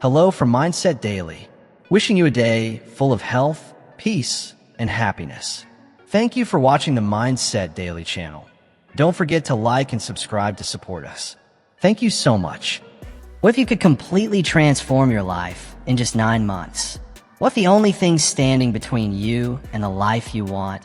Hello from Mindset Daily, wishing you a day full of health, peace, and happiness. Thank you for watching the Mindset Daily channel. Don't forget to like and subscribe to support us. Thank you so much. What if you could completely transform your life in just 9 months? What if the only thing standing between you and the life you want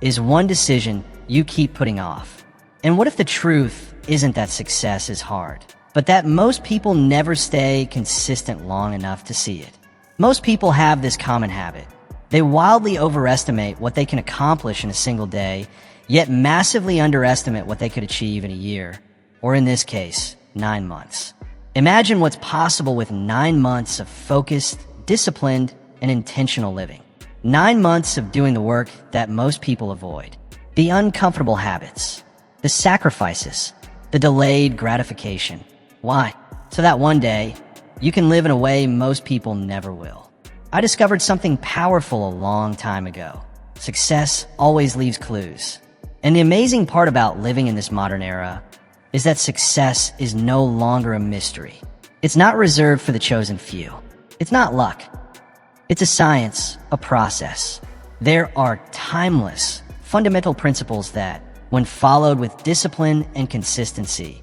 is one decision you keep putting off? And what if the truth isn't that success is hard, but that most people never stay consistent long enough to see it? Most people have this common habit. They wildly overestimate what they can accomplish in a single day, yet massively underestimate what they could achieve in a year, or in this case, 9 months. Imagine what's possible with 9 months of focused, disciplined, and intentional living. 9 months of doing the work that most people avoid. The uncomfortable habits, the sacrifices, the delayed gratification. Why? So that one day, you can live in a way most people never will. I discovered something powerful a long time ago. Success always leaves clues. And the amazing part about living in this modern era is that success is no longer a mystery. It's not reserved for the chosen few. It's not luck. It's a science, a process. There are timeless, fundamental principles that, when followed with discipline and consistency,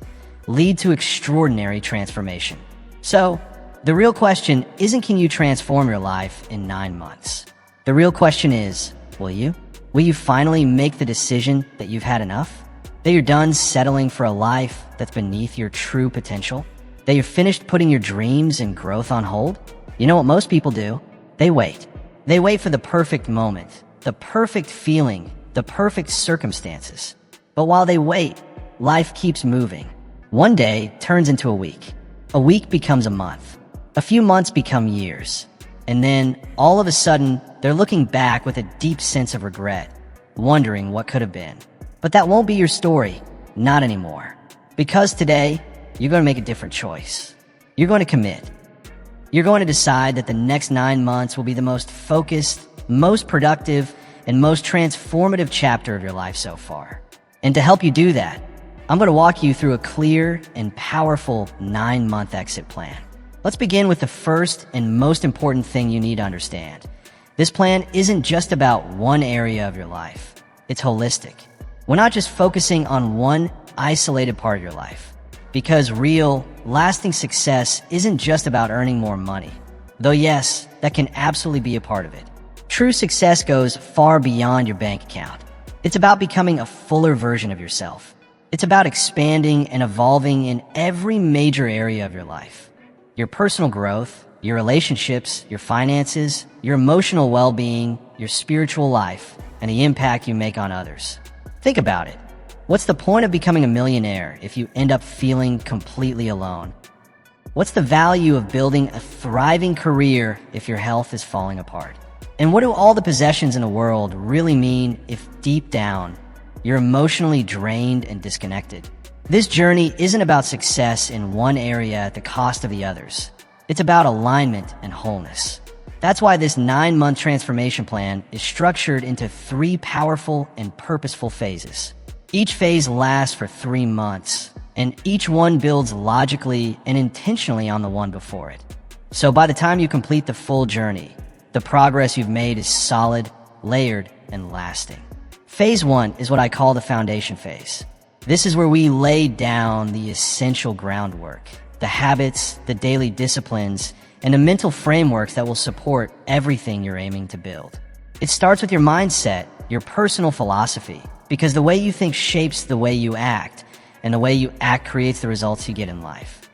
lead to extraordinary transformation. So, the real question isn't can you transform your life in 9 months? The real question is, will you? Will you finally make the decision that you've had enough? That you're done settling for a life that's beneath your true potential? That you're finished putting your dreams and growth on hold? You know what most people do? They wait. They wait for the perfect moment, the perfect feeling, the perfect circumstances. But while they wait, life keeps moving. One day turns into a week. A week becomes a month. A few months become years. And then, all of a sudden, they're looking back with a deep sense of regret, wondering what could have been. But that won't be your story. Not anymore. Because today, you're going to make a different choice. You're going to commit. You're going to decide that the next 9 months will be the most focused, most productive, and most transformative chapter of your life so far. And to help you do that, I'm going to walk you through a clear and powerful 9-month exit plan. Let's begin with the first and most important thing you need to understand. This plan isn't just about one area of your life. It's holistic. We're not just focusing on one isolated part of your life. Because real, lasting success isn't just about earning more money. Though yes, that can absolutely be a part of it. True success goes far beyond your bank account. It's about becoming a fuller version of yourself. It's about expanding and evolving in every major area of your life. Your personal growth, your relationships, your finances, your emotional well-being, your spiritual life, and the impact you make on others. Think about it. What's the point of becoming a millionaire if you end up feeling completely alone? What's the value of building a thriving career if your health is falling apart? And what do all the possessions in the world really mean if deep down, you're emotionally drained and disconnected? This journey isn't about success in one area at the cost of the others. It's about alignment and wholeness. That's why this 9-month transformation plan is structured into 3 powerful and purposeful phases. Each phase lasts for 3 months, and each one builds logically and intentionally on the one before it. So by the time you complete the full journey, the progress you've made is solid, layered, and lasting. Phase 1 is what I call the foundation phase. This is where we lay down the essential groundwork, the habits, the daily disciplines, and the mental frameworks that will support everything you're aiming to build. It starts with your mindset, your personal philosophy, because the way you think shapes the way you act, and the way you act creates the results you get in life.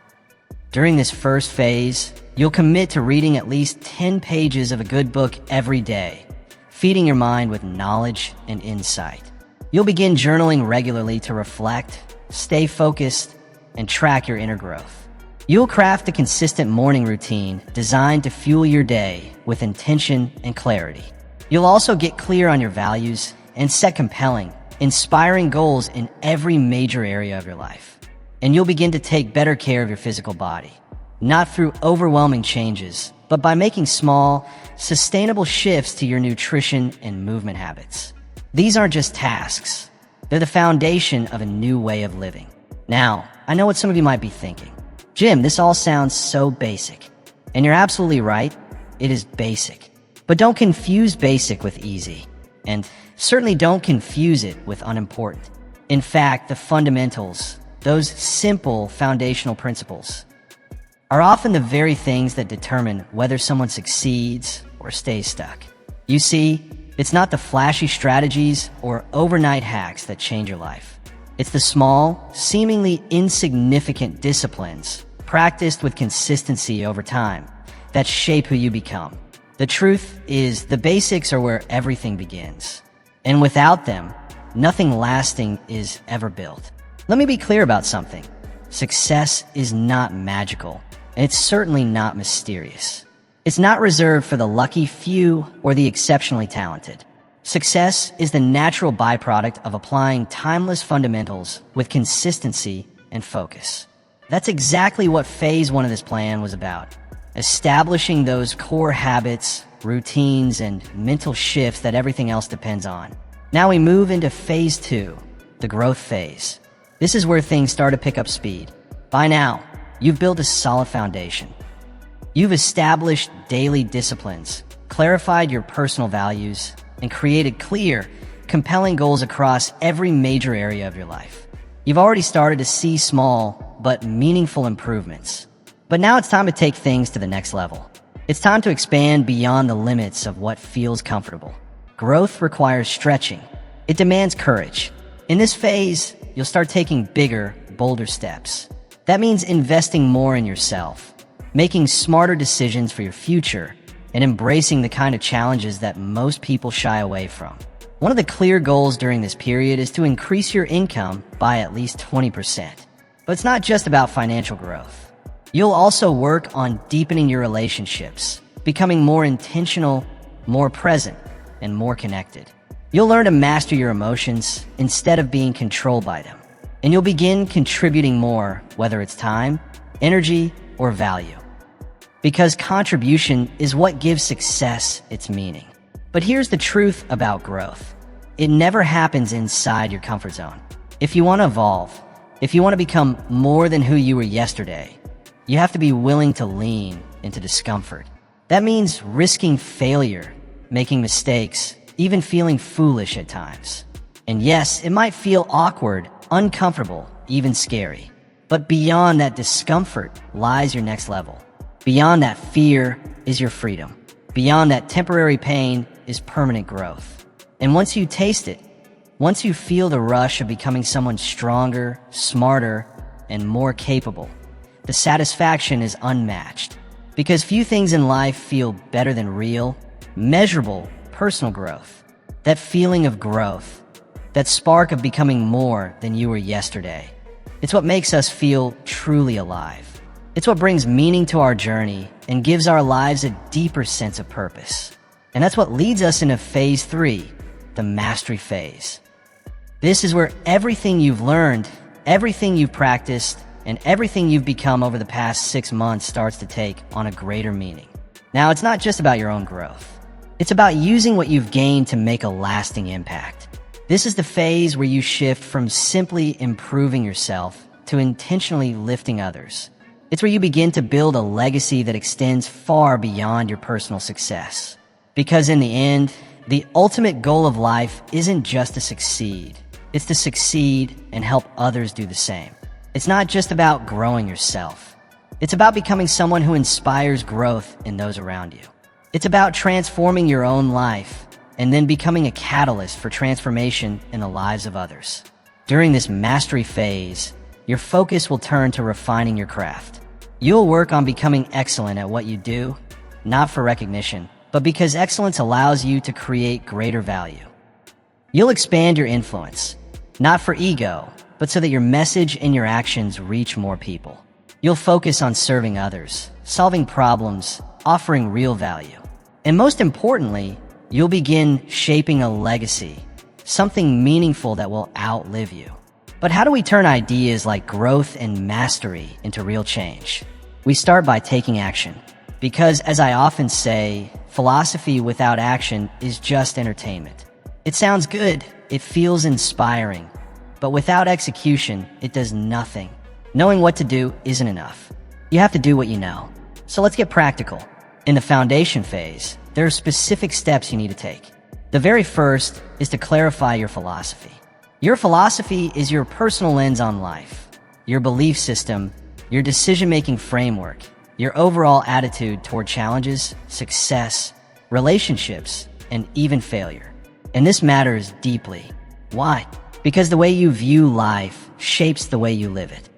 During this first phase, you'll commit to reading at least 10 pages of a good book every day, feeding your mind with knowledge and insight. You'll begin journaling regularly to reflect, stay focused, and track your inner growth. You'll craft a consistent morning routine designed to fuel your day with intention and clarity. You'll also get clear on your values and set compelling, inspiring goals in every major area of your life. And you'll begin to take better care of your physical body, not through overwhelming changes, but by making small, sustainable shifts to your nutrition and movement habits. These aren't just tasks. They're the foundation of a new way of living. Now, I know what some of you might be thinking. Jim, this all sounds so basic. And you're absolutely right, it is basic. But don't confuse basic with easy. And certainly don't confuse it with unimportant. In fact, the fundamentals, those simple foundational principles, are often the very things that determine whether someone succeeds or stays stuck. You see, it's not the flashy strategies or overnight hacks that change your life. It's the small, seemingly insignificant disciplines practiced with consistency over time that shape who you become. The truth is, the basics are where everything begins. And without them, nothing lasting is ever built. Let me be clear about something. Success is not magical, and it's certainly not mysterious. It's not reserved for the lucky few or the exceptionally talented. Success is the natural byproduct of applying timeless fundamentals with consistency and focus. That's exactly what phase 1 of this plan was about. Establishing those core habits, routines, and mental shifts that everything else depends on. Now we move into phase 2, the growth phase. This is where things start to pick up speed. By now, you've built a solid foundation. You've established daily disciplines, clarified your personal values, and created clear, compelling goals across every major area of your life. You've already started to see small but meaningful improvements. But now it's time to take things to the next level. It's time to expand beyond the limits of what feels comfortable. Growth requires stretching. It demands courage. In this phase, you'll start taking bigger, bolder steps. That means investing more in yourself, making smarter decisions for your future, and embracing the kind of challenges that most people shy away from. One of the clear goals during this period is to increase your income by at least 20%. But it's not just about financial growth. You'll also work on deepening your relationships, becoming more intentional, more present, and more connected. You'll learn to master your emotions instead of being controlled by them. And you'll begin contributing more, whether it's time, energy, or value. Because contribution is what gives success its meaning. But here's the truth about growth. It never happens inside your comfort zone. If you want to evolve, if you want to become more than who you were yesterday, you have to be willing to lean into discomfort. That means risking failure, making mistakes, even feeling foolish at times. And yes, it might feel awkward, uncomfortable, even scary. But beyond that discomfort lies your next level. Beyond that fear is your freedom. Beyond that temporary pain is permanent growth. And once you taste it, once you feel the rush of becoming someone stronger, smarter, and more capable, the satisfaction is unmatched. Because few things in life feel better than real, measurable personal growth. That feeling of growth, that spark of becoming more than you were yesterday. It's what makes us feel truly alive. It's what brings meaning to our journey and gives our lives a deeper sense of purpose. And that's what leads us into phase 3, the mastery phase. This is where everything you've learned, everything you've practiced, and everything you've become over the past 6 months starts to take on a greater meaning. Now, it's not just about your own growth. It's about using what you've gained to make a lasting impact. This is the phase where you shift from simply improving yourself to intentionally lifting others. It's where you begin to build a legacy that extends far beyond your personal success. Because in the end, the ultimate goal of life isn't just to succeed. It's to succeed and help others do the same. It's not just about growing yourself. It's about becoming someone who inspires growth in those around you. It's about transforming your own life and then becoming a catalyst for transformation in the lives of others. During this mastery phase, your focus will turn to refining your craft. You'll work on becoming excellent at what you do, not for recognition, but because excellence allows you to create greater value. You'll expand your influence, not for ego, but so that your message and your actions reach more people. You'll focus on serving others, solving problems, offering real value. And most importantly, you'll begin shaping a legacy, something meaningful that will outlive you. But how do we turn ideas like growth and mastery into real change? We start by taking action. Because, as I often say, philosophy without action is just entertainment. It sounds good, it feels inspiring, but without execution, it does nothing. Knowing what to do isn't enough. You have to do what you know. So let's get practical. In the foundation phase, there are specific steps you need to take. The very first is to clarify your philosophy. Your philosophy is your personal lens on life, your belief system, your decision-making framework, your overall attitude toward challenges, success, relationships, and even failure. And this matters deeply. Why? Because the way you view life shapes the way you live it.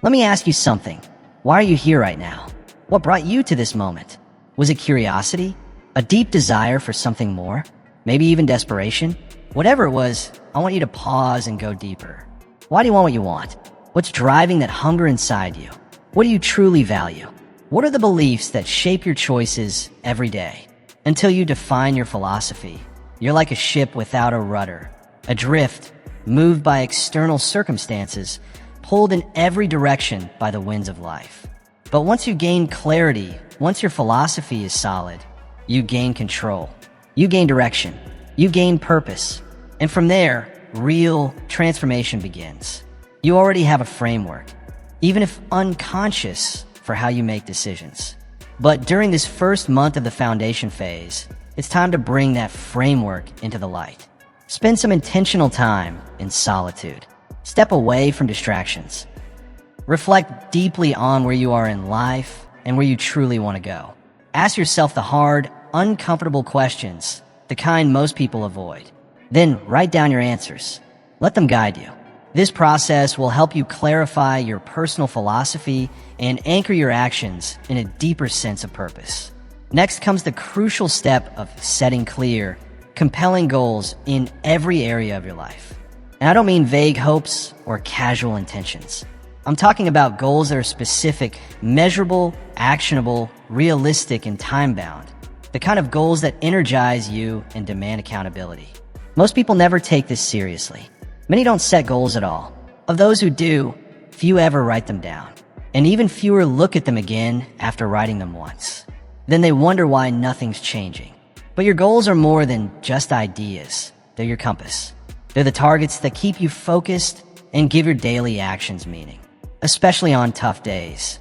Let me ask you something. Why are you here right now? What brought you to this moment? Was it curiosity? A deep desire for something more? Maybe even desperation? Whatever it was, I want you to pause and go deeper. Why do you want what you want? What's driving that hunger inside you? What do you truly value? What are the beliefs that shape your choices every day? Until you define your philosophy, you're like a ship without a rudder, adrift, moved by external circumstances, pulled in every direction by the winds of life. But once you gain clarity, once your philosophy is solid, you gain control, you gain direction, you gain purpose. And from there, real transformation begins. You already have a framework, even if unconscious, for how you make decisions. But during this first month of the foundation phase, it's time to bring that framework into the light. Spend some intentional time in solitude. Step away from distractions. Reflect deeply on where you are in life and where you truly want to go. Ask yourself the hard, uncomfortable questions, the kind most people avoid. Then write down your answers. Let them guide you. This process will help you clarify your personal philosophy and anchor your actions in a deeper sense of purpose. Next comes the crucial step of setting clear, compelling goals in every area of your life. And I don't mean vague hopes or casual intentions. I'm talking about goals that are specific, measurable, actionable, realistic, and time-bound. The kind of goals that energize you and demand accountability. Most people never take this seriously. Many don't set goals at all. Of those who do, few ever write them down. And even fewer look at them again after writing them once. Then they wonder why nothing's changing. But your goals are more than just ideas. They're your compass. They're the targets that keep you focused and give your daily actions meaning, especially on tough days.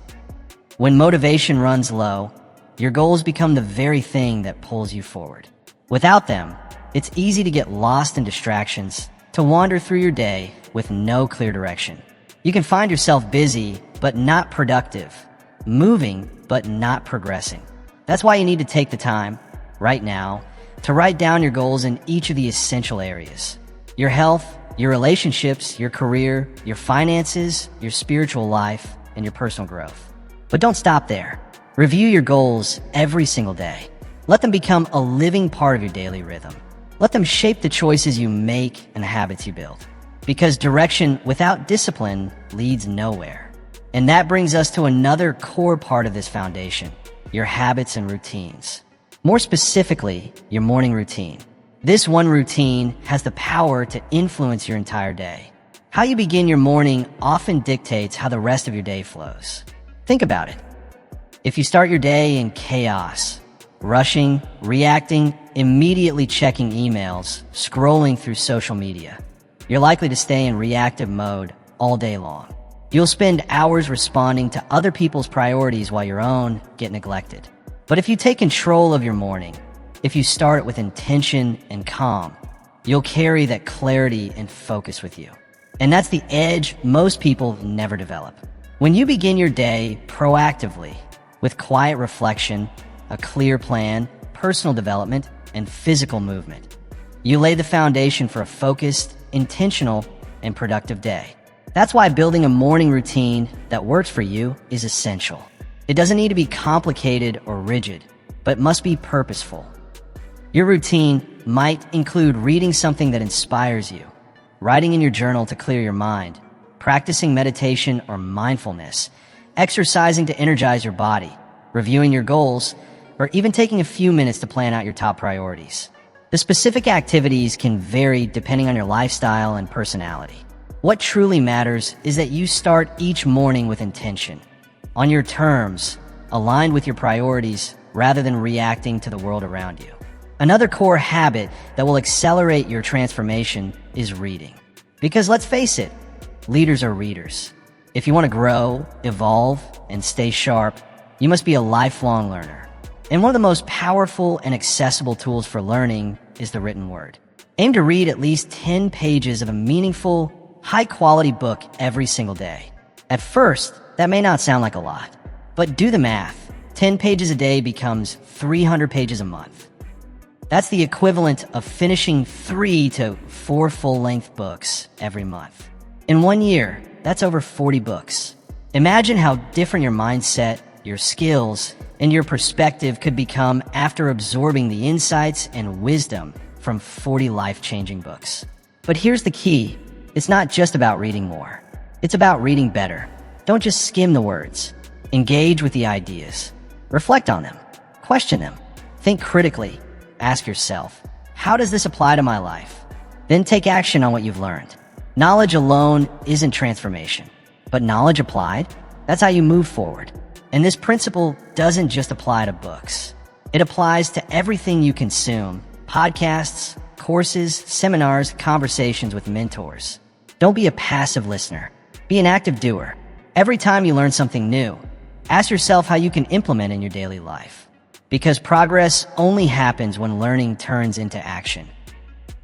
When motivation runs low, your goals become the very thing that pulls you forward. Without them, it's easy to get lost in distractions, to wander through your day with no clear direction. You can find yourself busy, but not productive, moving, but not progressing. That's why you need to take the time, right now, to write down your goals in each of the essential areas. Your health, your relationships, your career, your finances, your spiritual life, and your personal growth. But don't stop there. Review your goals every single day. Let them become a living part of your daily rhythm. Let them shape the choices you make and the habits you build. Because direction without discipline leads nowhere. And that brings us to another core part of this foundation, your habits and routines. More specifically, your morning routine. This one routine has the power to influence your entire day. How you begin your morning often dictates how the rest of your day flows. Think about it. If you start your day in chaos, rushing, reacting, immediately checking emails, scrolling through social media, you're likely to stay in reactive mode all day long. You'll spend hours responding to other people's priorities while your own get neglected. But if you take control of your morning, if you start with intention and calm, you'll carry that clarity and focus with you. And that's the edge most people never develop. When you begin your day proactively, with quiet reflection, a clear plan, personal development, and physical movement, you lay the foundation for a focused, intentional, and productive day. That's why building a morning routine that works for you is essential. It doesn't need to be complicated or rigid, but must be purposeful. Your routine might include reading something that inspires you, writing in your journal to clear your mind, practicing meditation or mindfulness, exercising to energize your body, reviewing your goals, or even taking a few minutes to plan out your top priorities. The specific activities can vary depending on your lifestyle and personality. What truly matters is that you start each morning with intention, on your terms, aligned with your priorities, rather than reacting to the world around you. Another core habit that will accelerate your transformation is reading. Because let's face it, leaders are readers. If you want to grow, evolve, and stay sharp, You must be a lifelong learner. And one of the most powerful and accessible tools for learning is the written word. Aim to read at least 10 pages of a meaningful, high-quality book every single day. At first, that may not sound like a lot, but do the math. 10 pages a day becomes 300 pages a month. That's the equivalent of finishing 3 to 4 full-length books every month. In 1 year, that's over 40 books. Imagine how different your mindset, your skills, and your perspective could become after absorbing the insights and wisdom from 40 life-changing books. But here's the key. It's not just about reading more. It's about reading better. Don't just skim the words. Engage with the ideas. Reflect on them. Question them. Think critically. Ask yourself, how does this apply to my life? Then take action on what you've learned. Knowledge alone isn't transformation, but knowledge applied, that's how you move forward. And this principle doesn't just apply to books. It applies to everything you consume: podcasts, courses, seminars, conversations with mentors. Don't be a passive listener. Be an active doer. Every time you learn something new, ask yourself how you can implement in your daily life. Because progress only happens when learning turns into action.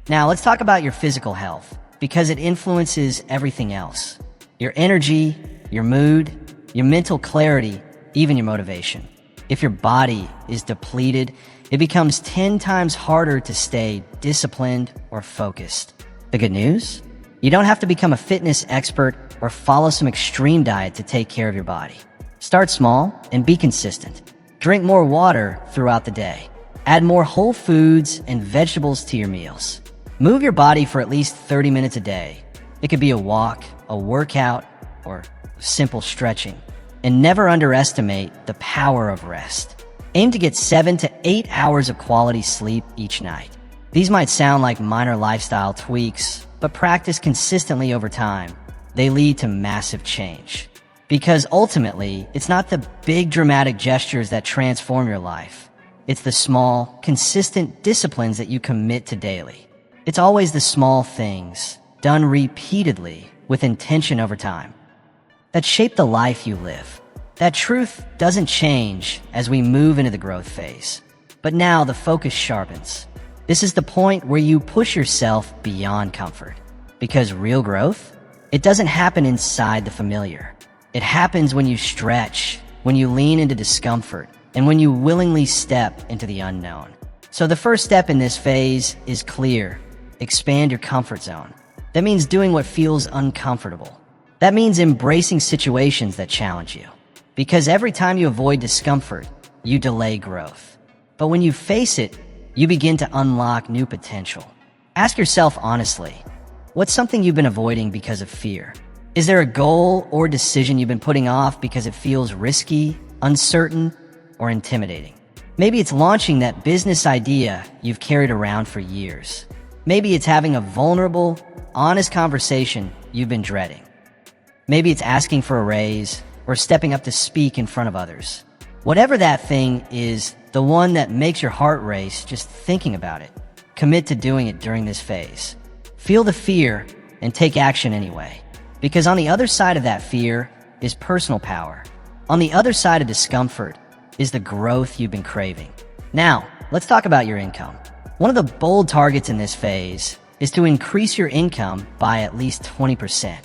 Now, let's talk about your physical health, because it influences everything else. Your energy, your mood, your mental clarity, even your motivation. If your body is depleted, it becomes 10 times harder to stay disciplined or focused. The good news? You don't have to become a fitness expert or follow some extreme diet to take care of your body. Start small and be consistent. Drink more water throughout the day. Add more whole foods and vegetables to your meals. Move your body for at least 30 minutes a day. It could be a walk, a workout, or simple stretching. And never underestimate the power of rest. Aim to get 7 to 8 hours of quality sleep each night. These might sound like minor lifestyle tweaks, but practice consistently over time. They lead to massive change. Because ultimately, it's not the big dramatic gestures that transform your life. It's the small, consistent disciplines that you commit to daily. It's always the small things, done repeatedly with intention over time, that shape the life you live. That truth doesn't change as we move into the growth phase. But now the focus sharpens. This is the point where you push yourself beyond comfort. Because real growth, it doesn't happen inside the familiar. It happens when you stretch, when you lean into discomfort, and when you willingly step into the unknown. So the first step in this phase is clear. Expand your comfort zone. That means doing what feels uncomfortable. That means embracing situations that challenge you. Because every time you avoid discomfort, you delay growth. But when you face it, you begin to unlock new potential. Ask yourself honestly, what's something you've been avoiding because of fear? Is there a goal or decision you've been putting off because it feels risky, uncertain, or intimidating? Maybe it's launching that business idea you've carried around for years. Maybe it's having a vulnerable, honest conversation you've been dreading. Maybe it's asking for a raise or stepping up to speak in front of others. Whatever that thing is, the one that makes your heart race just thinking about it, commit to doing it during this phase. Feel the fear and take action anyway. Because on the other side of that fear is personal power. On the other side of discomfort is the growth you've been craving. Now, let's talk about your income. One of the bold targets in this phase is to increase your income by at least 20%.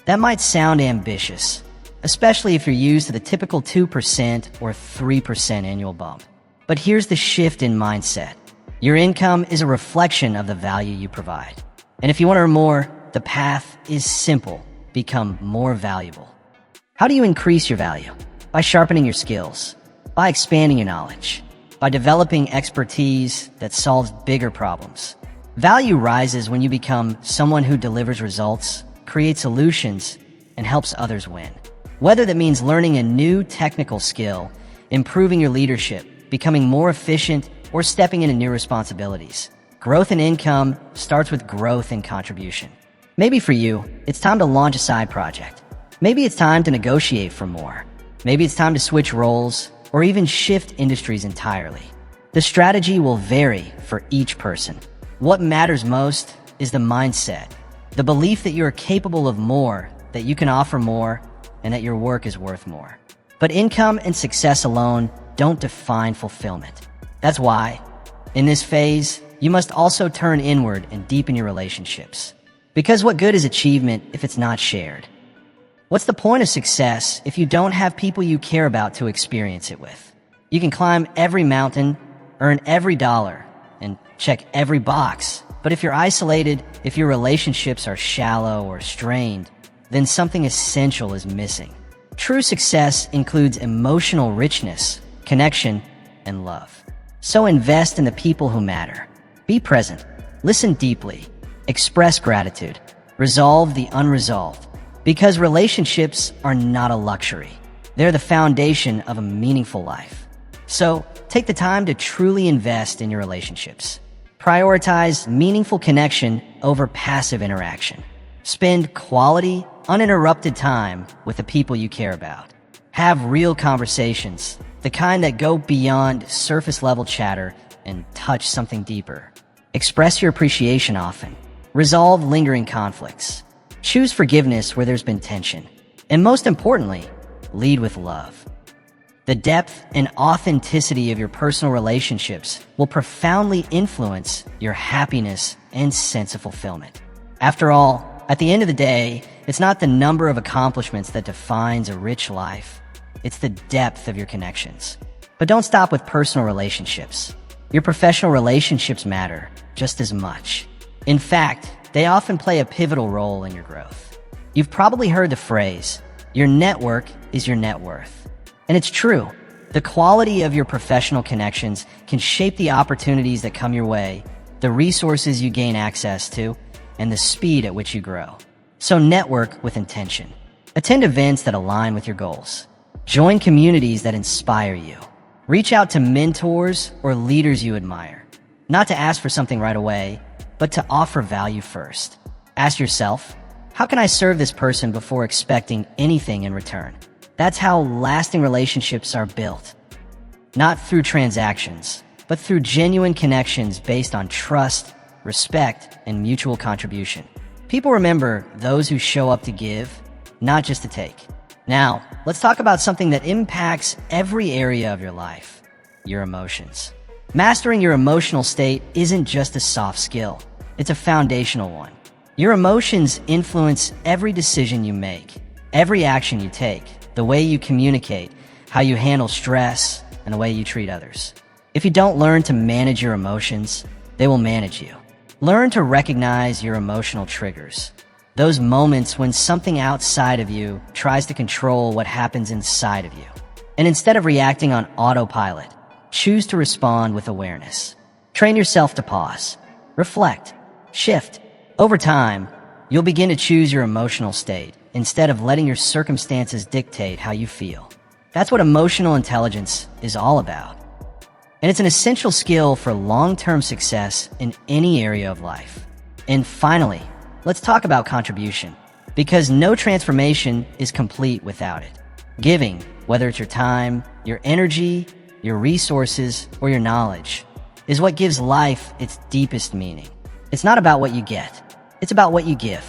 That might sound ambitious, especially if you're used to the typical 2% or 3% annual bump. But here's the shift in mindset. Your income is a reflection of the value you provide. And if you want to earn more, the path is simple. Become more valuable. How do you increase your value? By sharpening your skills, by expanding your knowledge, by developing expertise that solves bigger problems. Value rises when you become someone who delivers results, creates solutions, and helps others win. Whether that means learning a new technical skill, improving your leadership, becoming more efficient, or stepping into new responsibilities. Growth in income starts with growth in contribution. Maybe for you, it's time to launch a side project. Maybe it's time to negotiate for more. Maybe it's time to switch roles or even shift industries entirely. The strategy will vary for each person. What matters most is the mindset, the belief that you are capable of more, that you can offer more, and that your work is worth more. But But income and success alone don't define fulfillment. That's why, in this phase, you must also turn inward and deepen your relationships. Because what good is achievement if it's not shared? What's the point of success if you don't have people you care about to experience it with? You can climb every mountain, earn every dollar, and check every box. But if you're isolated, if your relationships are shallow or strained, then something essential is missing. True success includes emotional richness, connection, and love. So invest in the people who matter. Be present, listen deeply, express gratitude, resolve the unresolved. Because relationships are not a luxury. They're the foundation of a meaningful life. So take the time to truly invest in your relationships. Prioritize meaningful connection over passive interaction. Spend quality, uninterrupted time with the people you care about. Have real conversations, the kind that go beyond surface-level chatter and touch something deeper. Express your appreciation often. Resolve lingering conflicts. Choose forgiveness where there's been tension. And most importantly, lead with love. The depth and authenticity of your personal relationships will profoundly influence your happiness and sense of fulfillment. After all, at the end of the day, it's not the number of accomplishments that defines a rich life. It's the depth of your connections. But don't stop with personal relationships. Your professional relationships matter just as much. In fact, they often play a pivotal role in your growth. You've probably heard the phrase, your network is your net worth. And it's true. The quality of your professional connections can shape the opportunities that come your way, the resources you gain access to, and the speed at which you grow. So network with intention. Attend events that align with your goals. Join communities that inspire you. Reach out to mentors or leaders you admire. Not to ask for something right away, but to offer value first. Ask yourself, how can I serve this person before expecting anything in return? That's how lasting relationships are built. Not through transactions, but through genuine connections based on trust, respect, and mutual contribution. People remember those who show up to give, not just to take. Now, let's talk about something that impacts every area of your life, your emotions. Mastering your emotional state isn't just a soft skill, it's a foundational one. Your emotions influence every decision you make, every action you take, the way you communicate, how you handle stress, and the way you treat others. If you don't learn to manage your emotions, they will manage you. Learn to recognize your emotional triggers. Those moments when something outside of you tries to control what happens inside of you. And instead of reacting on autopilot, choose to respond with awareness. Train yourself to pause, reflect, shift. Over time, you'll begin to choose your emotional state instead of letting your circumstances dictate how you feel. That's what emotional intelligence is all about. And it's an essential skill for long-term success in any area of life. And finally, let's talk about contribution, because no transformation is complete without it. Giving, whether it's your time, your energy, your resources, or your knowledge, is what gives life its deepest meaning. It's not about what you get. It's about what you give.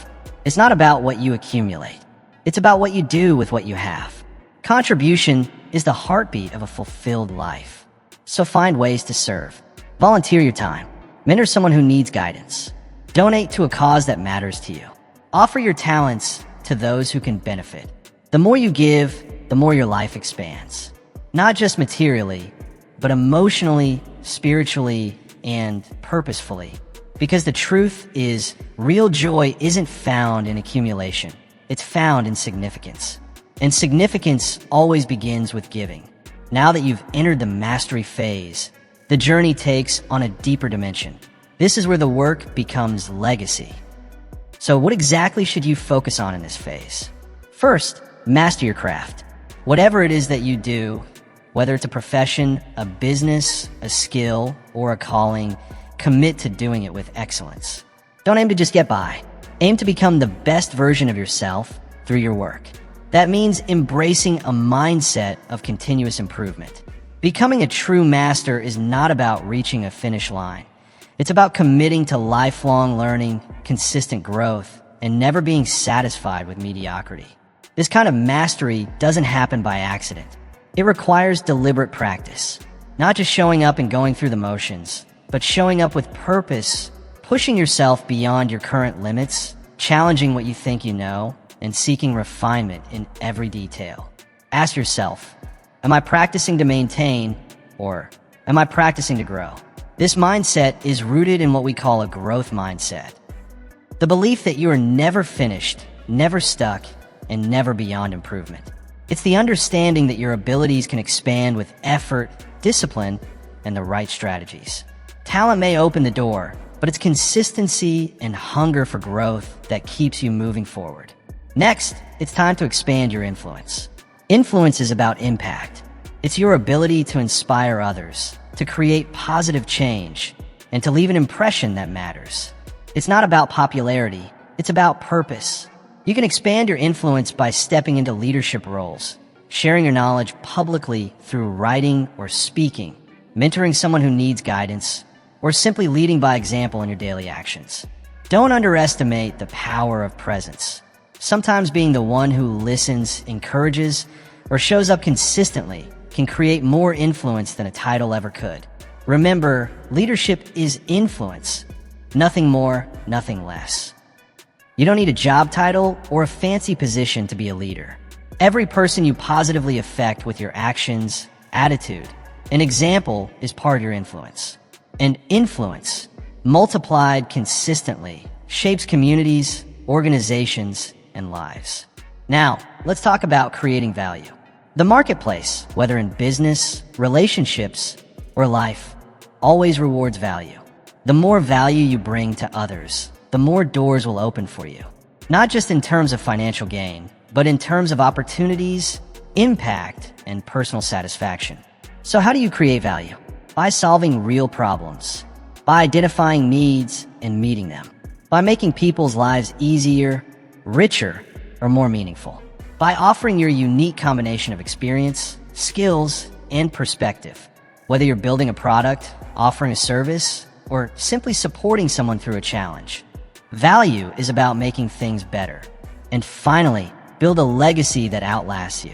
It's not about what you accumulate. It's about what you do with what you have. Contribution is the heartbeat of a fulfilled life. So find ways to serve. Volunteer your time. Mentor someone who needs guidance. Donate to a cause that matters to you. Offer your talents to those who can benefit. The more you give, the more your life expands. Not just materially, but emotionally, spiritually, and purposefully. Because the truth is, real joy isn't found in accumulation. It's found in significance. And significance always begins with giving. Now that you've entered the mastery phase, the journey takes on a deeper dimension. This is where the work becomes legacy. So what exactly should you focus on in this phase? First, master your craft. Whatever it is that you do, whether it's a profession, a business, a skill, or a calling, commit to doing it with excellence. Don't aim to just get by. Aim to become the best version of yourself through your work. That means embracing a mindset of continuous improvement. Becoming a true master is not about reaching a finish line. It's about committing to lifelong learning, consistent growth, and never being satisfied with mediocrity. This kind of mastery doesn't happen by accident. It requires deliberate practice, not just showing up and going through the motions, but showing up with purpose, pushing yourself beyond your current limits, challenging what you think you know, and seeking refinement in every detail. Ask yourself, am I practicing to maintain, or am I practicing to grow? This mindset is rooted in what we call a growth mindset. The belief that you are never finished, never stuck, and never beyond improvement. It's the understanding that your abilities can expand with effort, discipline, and the right strategies. Talent may open the door, but it's consistency and hunger for growth that keeps you moving forward. Next, it's time to expand your influence. Influence is about impact. It's your ability to inspire others, to create positive change, and to leave an impression that matters. It's not about popularity, it's about purpose. You can expand your influence by stepping into leadership roles, sharing your knowledge publicly through writing or speaking, mentoring someone who needs guidance, or simply leading by example in your daily actions. Don't underestimate the power of presence. Sometimes being the one who listens, encourages, or shows up consistently can create more influence than a title ever could. Remember, leadership is influence. Nothing more, nothing less. You don't need a job title or a fancy position to be a leader. Every person you positively affect with your actions, attitude, and example is part of your influence. And influence, multiplied consistently, shapes communities, organizations, and lives. Now, let's talk about creating value. The marketplace, whether in business, relationships, or life, always rewards value. The more value you bring to others, the more doors will open for you. Not just in terms of financial gain, but in terms of opportunities, impact, and personal satisfaction. So how do you create value? By solving real problems, by identifying needs and meeting them, by making people's lives easier, richer, or more meaningful, by offering your unique combination of experience, skills, and perspective. Whether you're building a product, offering a service, or simply supporting someone through a challenge. Value is about making things better. And finally, build a legacy that outlasts you.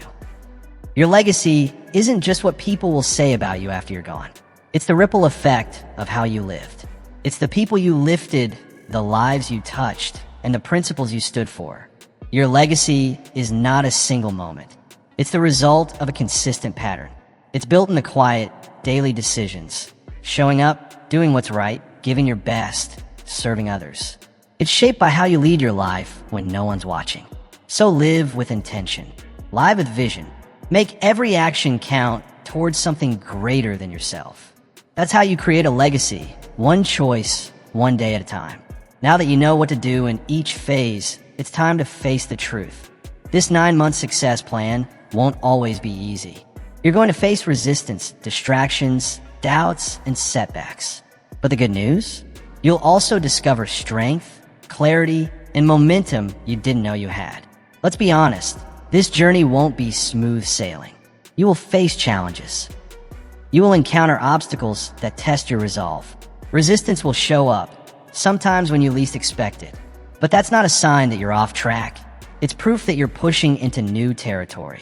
Your legacy isn't just what people will say about you after you're gone. It's the ripple effect of how you lived. It's the people you lifted, the lives you touched, and the principles you stood for. Your legacy is not a single moment. It's the result of a consistent pattern. It's built in the quiet, daily decisions. Showing up, doing what's right, giving your best, serving others. It's shaped by how you lead your life when no one's watching. So live with intention. Live with vision. Make every action count towards something greater than yourself. That's how you create a legacy, one choice, one day at a time. Now that you know what to do in each phase, it's time to face the truth. This 9-month success plan won't always be easy. You're going to face resistance, distractions, doubts, and setbacks. But the good news? You'll also discover strength, clarity, and momentum you didn't know you had. Let's be honest, this journey won't be smooth sailing. You will face challenges. You will encounter obstacles that test your resolve. Resistance will show up, sometimes when you least expect it. But that's not a sign that you're off track. It's proof that you're pushing into new territory.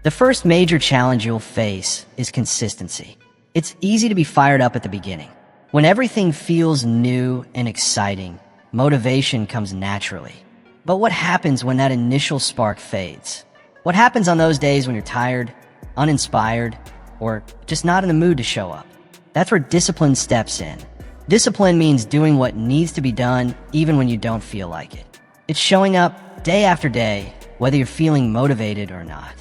The first major challenge you'll face is consistency. It's easy to be fired up at the beginning. When everything feels new and exciting, motivation comes naturally. But what happens when that initial spark fades? What happens on those days when you're tired, uninspired, or just not in the mood to show up? That's where discipline steps in. Discipline means doing what needs to be done even when you don't feel like it. It's showing up day after day, whether you're feeling motivated or not.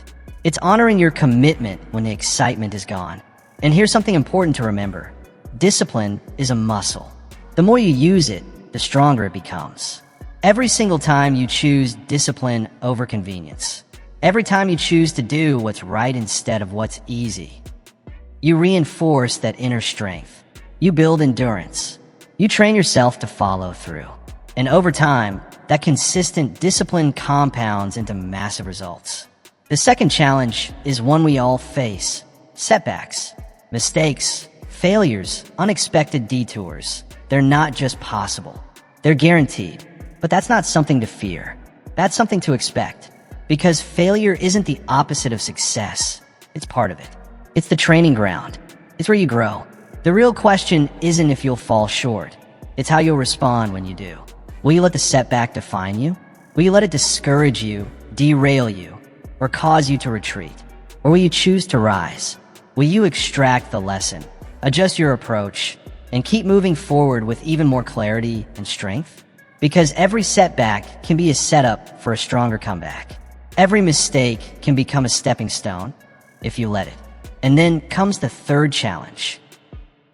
It's honoring your commitment when the excitement is gone. And here's something important to remember. Discipline is a muscle. The more you use it, the stronger it becomes. Every single time you choose discipline over convenience, every time you choose to do what's right instead of what's easy, you reinforce that inner strength. You build endurance. You train yourself to follow through. And over time, that consistent discipline compounds into massive results. The second challenge is one we all face: setbacks, mistakes, failures, unexpected detours. They're not just possible. They're guaranteed. But that's not something to fear. That's something to expect. Because failure isn't the opposite of success. It's part of it. It's the training ground. It's where you grow. The real question isn't if you'll fall short. It's how you'll respond when you do. Will you let the setback define you? Will you let it discourage you, derail you, or cause you to retreat? Or will you choose to rise? Will you extract the lesson, adjust your approach, and keep moving forward with even more clarity and strength? Because every setback can be a setup for a stronger comeback. Every mistake can become a stepping stone if you let it. And then comes the third challenge,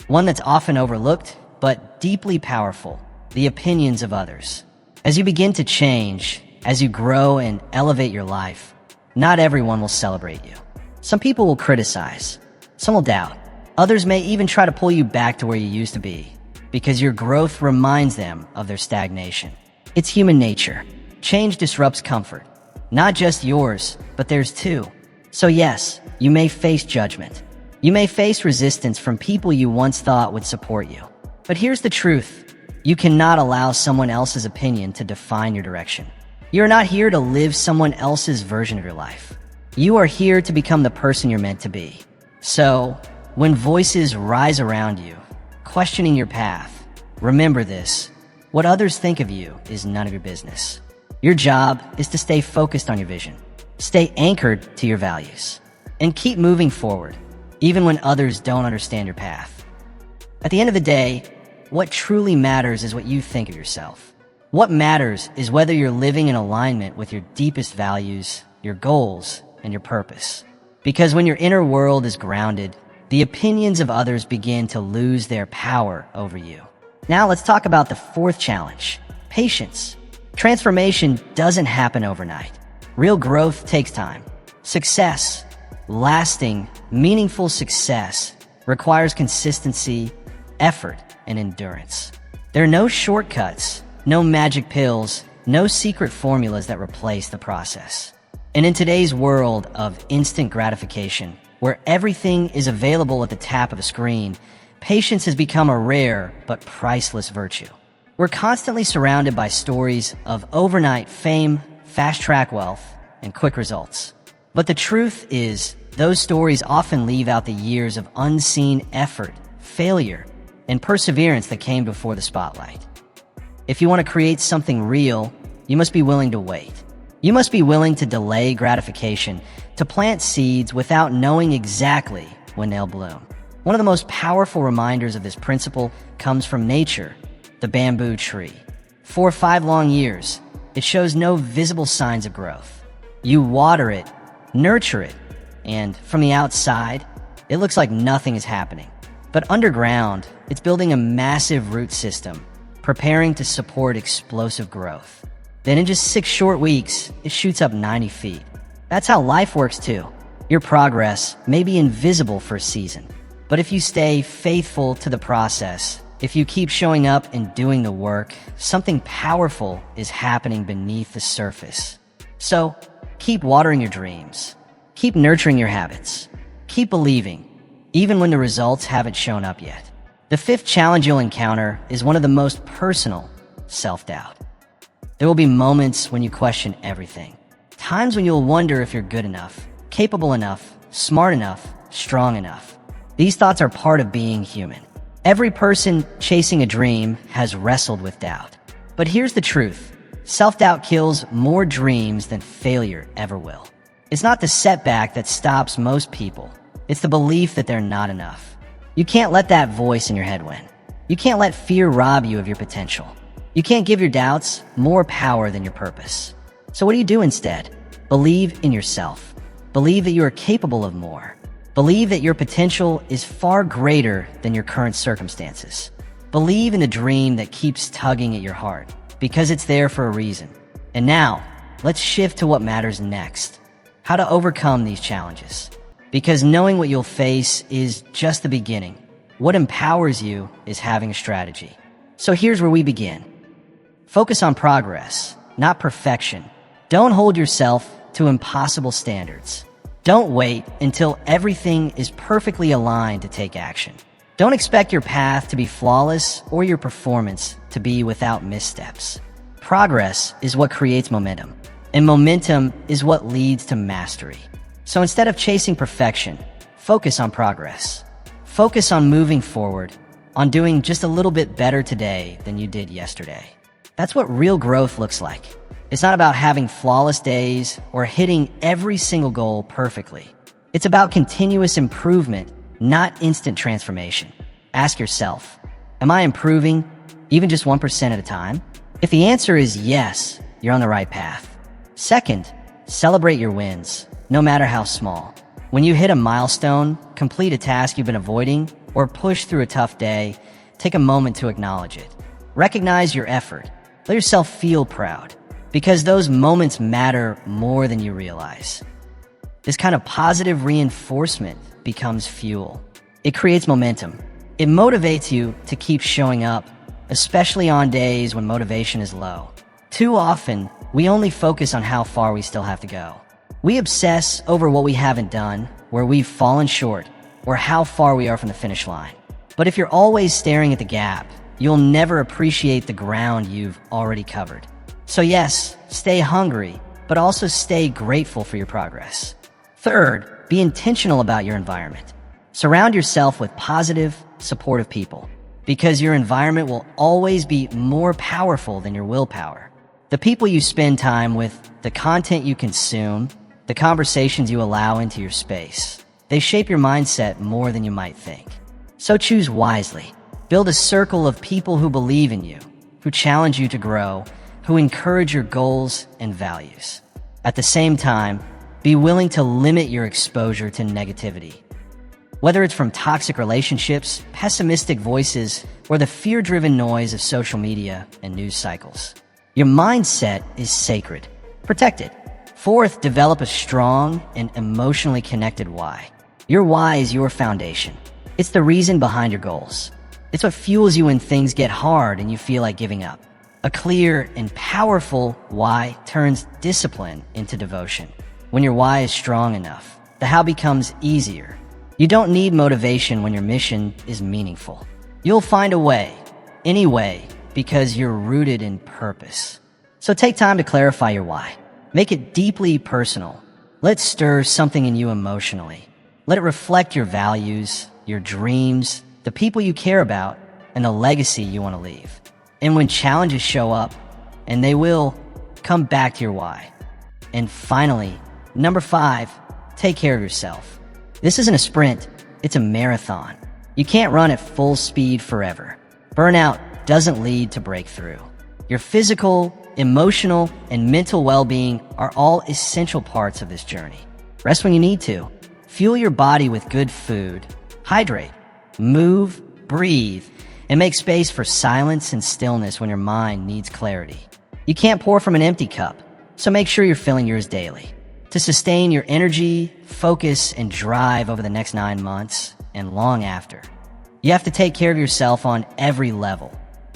one that's often overlooked, but deeply powerful: the opinions of others. As you begin to change, as you grow and elevate your life, not everyone will celebrate you. Some people will criticize, some will doubt. Others may even try to pull you back to where you used to be, because your growth reminds them of their stagnation. It's human nature. Change disrupts comfort, not just yours, but theirs too. So yes, you may face judgment. You may face resistance from people you once thought would support you. But here's the truth. You cannot allow someone else's opinion to define your direction. You're not here to live someone else's version of your life. You are here to become the person you're meant to be. So, when voices rise around you, questioning your path, remember this: what others think of you is none of your business. Your job is to stay focused on your vision, stay anchored to your values, and keep moving forward, even when others don't understand your path. At the end of the day, what truly matters is what you think of yourself. What matters is whether you're living in alignment with your deepest values, your goals, and your purpose. Because when your inner world is grounded, the opinions of others begin to lose their power over you. Now let's talk about the fourth challenge: patience. Transformation doesn't happen overnight. Real growth takes time. Success, lasting, meaningful success, requires consistency, effort, and endurance. There are no shortcuts, no magic pills, no secret formulas that replace the process. And in today's world of instant gratification, where everything is available at the tap of a screen, patience has become a rare but priceless virtue. We're constantly surrounded by stories of overnight fame, fast-track wealth, and quick results. But the truth is, those stories often leave out the years of unseen effort, failure, and perseverance that came before the spotlight. If you want to create something real, you must be willing to wait. You must be willing to delay gratification, to plant seeds without knowing exactly when they'll bloom. One of the most powerful reminders of this principle comes from nature, the bamboo tree. For 5 long years, it shows no visible signs of growth. You water it, nurture it, and from the outside, it looks like nothing is happening. But underground, it's building a massive root system, preparing to support explosive growth. Then in just 6 short weeks, it shoots up 90 feet. That's how life works too. Your progress may be invisible for a season, but if you stay faithful to the process, if you keep showing up and doing the work, something powerful is happening beneath the surface. So, keep watering your dreams. Keep nurturing your habits. Keep believing, even when the results haven't shown up yet. The 5th challenge you'll encounter is one of the most personal: self-doubt. There will be moments when you question everything. Times when you'll wonder if you're good enough, capable enough, smart enough, strong enough. These thoughts are part of being human. Every person chasing a dream has wrestled with doubt. But here's the truth: self-doubt kills more dreams than failure ever will. It's not the setback that stops most people. It's the belief that they're not enough. You can't let that voice in your head win. You can't let fear rob you of your potential. You can't give your doubts more power than your purpose. So what do you do instead? Believe in yourself. Believe that you are capable of more. Believe that your potential is far greater than your current circumstances. Believe in the dream that keeps tugging at your heart, because it's there for a reason. And now, let's shift to what matters next: how to overcome these challenges. Because knowing what you'll face is just the beginning. What empowers you is having a strategy. So here's where we begin. Focus on progress, not perfection. Don't hold yourself to impossible standards. Don't wait until everything is perfectly aligned to take action. Don't expect your path to be flawless or your performance to be without missteps. Progress is what creates momentum, and momentum is what leads to mastery. So instead of chasing perfection, focus on progress. Focus on moving forward, on doing just a little bit better today than you did yesterday. That's what real growth looks like. It's not about having flawless days or hitting every single goal perfectly. It's about continuous improvement, not instant transformation. Ask yourself, am I improving even just 1% at a time? If the answer is yes, you're on the right path. Second, celebrate your wins, no matter how small. When you hit a milestone, complete a task you've been avoiding, or push through a tough day, take a moment to acknowledge it. Recognize your effort. Let yourself feel proud, because those moments matter more than you realize. This kind of positive reinforcement becomes fuel. It creates momentum. It motivates you to keep showing up, especially on days when motivation is low. Too often, we only focus on how far we still have to go. We obsess over what we haven't done, where we've fallen short, or how far we are from the finish line. But if you're always staring at the gap, you'll never appreciate the ground you've already covered. So yes, stay hungry, but also stay grateful for your progress. Third, be intentional about your environment. Surround yourself with positive, supportive people, because your environment will always be more powerful than your willpower. The people you spend time with, the content you consume, the conversations you allow into your space, they shape your mindset more than you might think. So choose wisely. Build a circle of people who believe in you, who challenge you to grow, who encourage your goals and values. At the same time, be willing to limit your exposure to negativity. Whether it's from toxic relationships, pessimistic voices, or the fear-driven noise of social media and news cycles. Your mindset is sacred. Protect it. Fourth, develop a strong and emotionally connected why. Your why is your foundation. It's the reason behind your goals. It's what fuels you when things get hard and you feel like giving up. A clear and powerful why turns discipline into devotion. When your why is strong enough, the how becomes easier. You don't need motivation when your mission is meaningful. You'll find a way, any way, because you're rooted in purpose. So take time to clarify your why. Make it deeply personal. Let it stir something in you emotionally. Let it reflect your values, your dreams, the people you care about, and the legacy you want to leave. And when challenges show up, and they will, come back to your why. And finally, number 5, take care of yourself. This isn't a sprint, it's a marathon. You can't run at full speed forever. Burnout doesn't lead to breakthrough. Your physical, emotional, and mental well-being are all essential parts of this journey. Rest when you need to. Fuel your body with good food. Hydrate. Move, breathe, and make space for silence and stillness when your mind needs clarity. You can't pour from an empty cup, so make sure you're filling yours daily. To sustain your energy, focus, and drive over the next 9 months and long after, you have to take care of yourself on every level.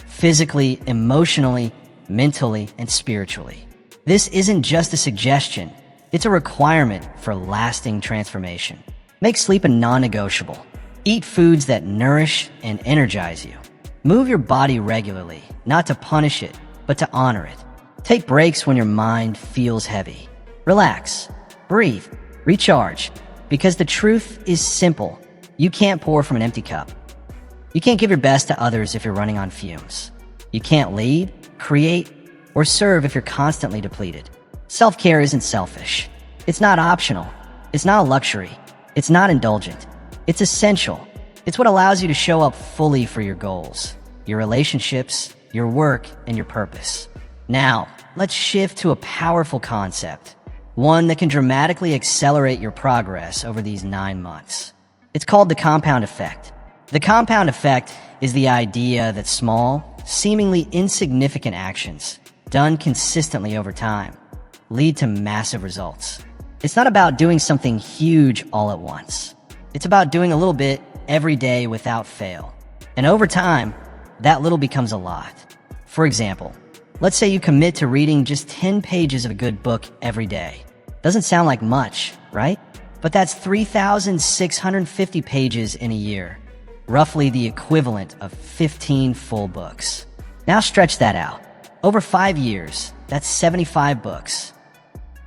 Physically, emotionally, mentally, and spiritually. This isn't just a suggestion, it's a requirement for lasting transformation. Make sleep a non-negotiable. Eat foods that nourish and energize you. Move your body regularly, not to punish it, but to honor it. Take breaks when your mind feels heavy. Relax, breathe, recharge, because the truth is simple. You can't pour from an empty cup. You can't give your best to others if you're running on fumes. You can't lead, create, or serve if you're constantly depleted. Self-care isn't selfish. It's not optional. It's not a luxury. It's not indulgent. It's essential. It's what allows you to show up fully for your goals, your relationships, your work, and your purpose. Now, let's shift to a powerful concept, one that can dramatically accelerate your progress over these 9 months. It's called the compound effect. The compound effect is the idea that small, seemingly insignificant actions, done consistently over time, lead to massive results. It's not about doing something huge all at once. It's about doing a little bit every day without fail. And over time, that little becomes a lot. For example, let's say you commit to reading just 10 pages of a good book every day. Doesn't sound like much, right? But that's 3,650 pages in a year, roughly the equivalent of 15 full books. Now stretch that out. Over 5 years, that's 75 books.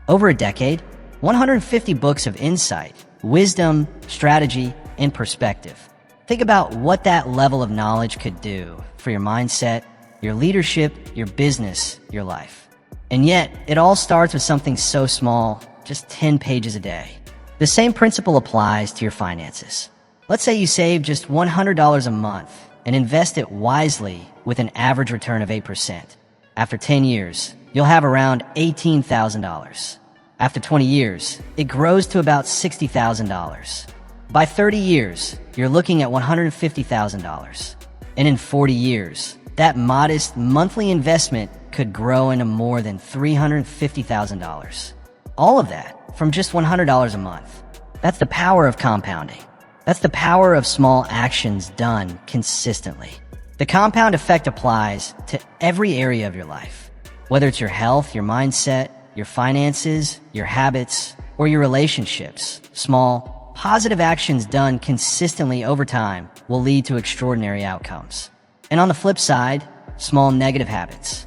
Over a decade, 150 books of insight, wisdom, strategy, and perspective. Think about what that level of knowledge could do for your mindset, your leadership, your business, your life. And yet, it all starts with something so small, just 10 pages a day. The same principle applies to your finances. Let's say you save just $100 a month and invest it wisely with an average return of 8%. After 10 years, you'll have around $18,000. After 20 years, it grows to about $60,000. By 30 years, you're looking at $150,000. And in 40 years, that modest monthly investment could grow into more than $350,000. All of that from just $100 a month. That's the power of compounding. That's the power of small actions done consistently. The compound effect applies to every area of your life. Whether it's your health, your mindset, your finances, your habits, or your relationships, small, positive actions done consistently over time will lead to extraordinary outcomes. And on the flip side, small negative habits,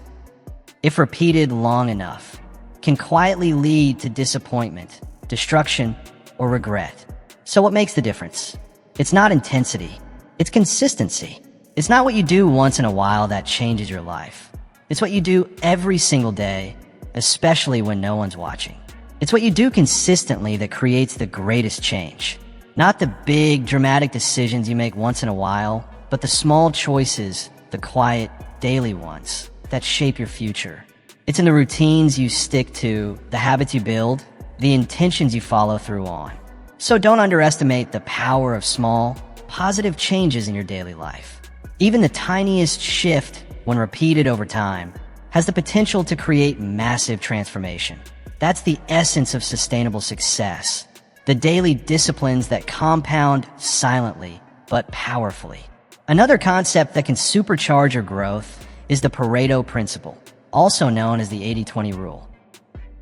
if repeated long enough, can quietly lead to disappointment, destruction, or regret. So what makes the difference? It's not intensity, it's consistency. It's not what you do once in a while that changes your life. It's what you do every single day, especially when no one's watching. It's what you do consistently that creates the greatest change. Not the big, dramatic decisions you make once in a while, but the small choices, the quiet, daily ones that shape your future. It's in the routines you stick to, the habits you build, the intentions you follow through on. So don't underestimate the power of small, positive changes in your daily life. Even the tiniest shift, when repeated over time, has the potential to create massive transformation. That's the essence of sustainable success. The daily disciplines that compound silently, but powerfully. Another concept that can supercharge your growth is the Pareto principle, also known as the 80-20 rule.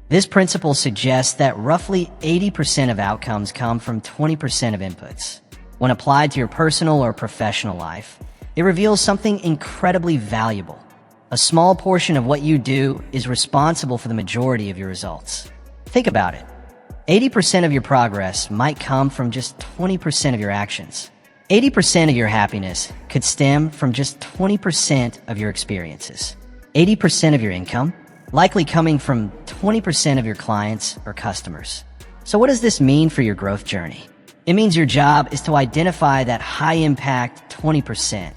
This principle suggests that roughly 80% of outcomes come from 20% of inputs. When applied to your personal or professional life, it reveals something incredibly valuable. A small portion of what you do is responsible for the majority of your results. Think about it. 80% of your progress might come from just 20% of your actions. 80% of your happiness could stem from just 20% of your experiences. 80% of your income likely coming from 20% of your clients or customers. So what does this mean for your growth journey? It means your job is to identify that high-impact 20%,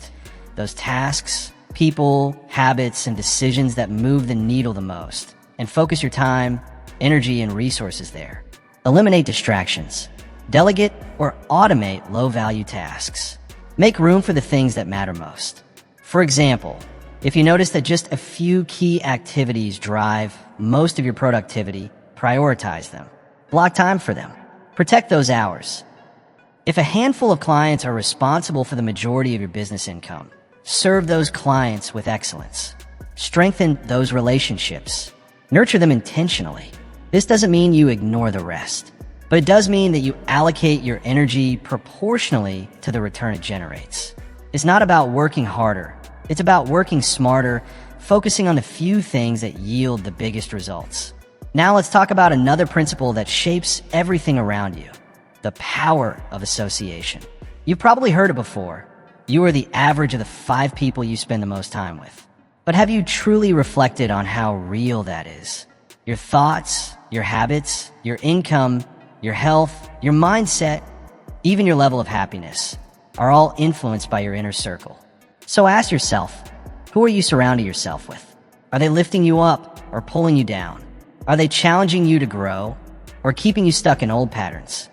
those tasks, people, habits, and decisions that move the needle the most, and focus your time, energy, and resources there. Eliminate distractions. Delegate or automate low-value tasks. Make room for the things that matter most. For example, if you notice that just a few key activities drive most of your productivity, prioritize them. Block time for them. Protect those hours. If a handful of clients are responsible for the majority of your business income, serve those clients with excellence. Strengthen those relationships. Nurture them intentionally. This doesn't mean you ignore the rest, but it does mean that you allocate your energy proportionally to the return it generates. It's not about working harder. It's about working smarter, focusing on the few things that yield the biggest results. Now let's talk about another principle that shapes everything around you: the power of association. You've probably heard it before. You are the average of the 5 people you spend the most time with. But have you truly reflected on how real that is? Your thoughts, your habits, your income, your health, your mindset, even your level of happiness are all influenced by your inner circle. So ask yourself, who are you surrounding yourself with? Are they lifting you up or pulling you down? Are they challenging you to grow or keeping you stuck in old patterns?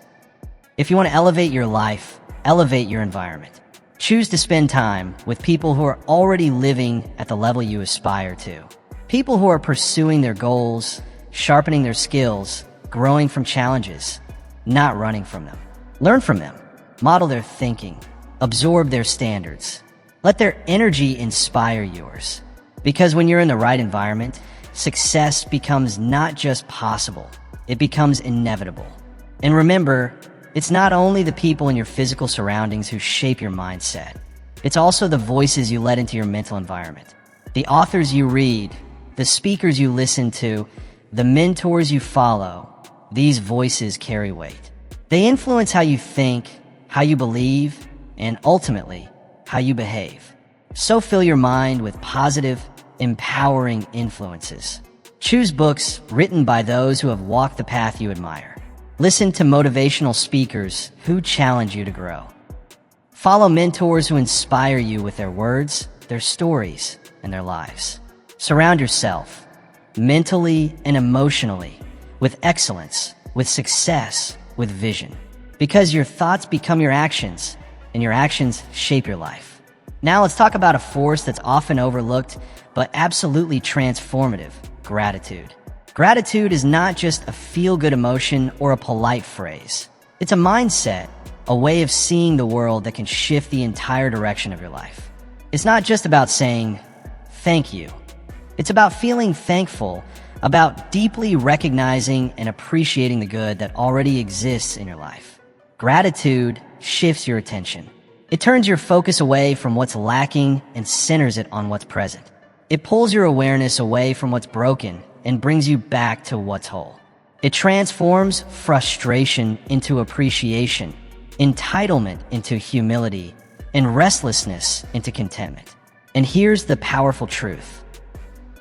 If you want to elevate your life, elevate your environment. Choose to spend time with people who are already living at the level you aspire to. People who are pursuing their goals, sharpening their skills, growing from challenges, not running from them. Learn from them. Model their thinking. Absorb their standards. Let their energy inspire yours. Because when you're in the right environment, success becomes not just possible, it becomes inevitable. And remember, it's not only the people in your physical surroundings who shape your mindset. It's also the voices you let into your mental environment, the authors you read, the speakers you listen to, the mentors you follow, these voices carry weight. They influence how you think, how you believe, and ultimately, how you behave. So fill your mind with positive, empowering influences. Choose books written by those who have walked the path you admire. Listen to motivational speakers who challenge you to grow. Follow mentors who inspire you with their words, their stories, and their lives. Surround yourself, mentally and emotionally, with excellence, with success, with vision. Because your thoughts become your actions, and your actions shape your life. Now let's talk about a force that's often overlooked, but absolutely transformative: gratitude. Gratitude is not just a feel-good emotion or a polite phrase. It's a mindset, a way of seeing the world that can shift the entire direction of your life. It's not just about saying, thank you. It's about feeling thankful, about deeply recognizing and appreciating the good that already exists in your life. Gratitude shifts your attention. It turns your focus away from what's lacking and centers it on what's present. It pulls your awareness away from what's broken and brings you back to what's whole. It transforms frustration into appreciation, entitlement into humility, and restlessness into contentment. And here's the powerful truth.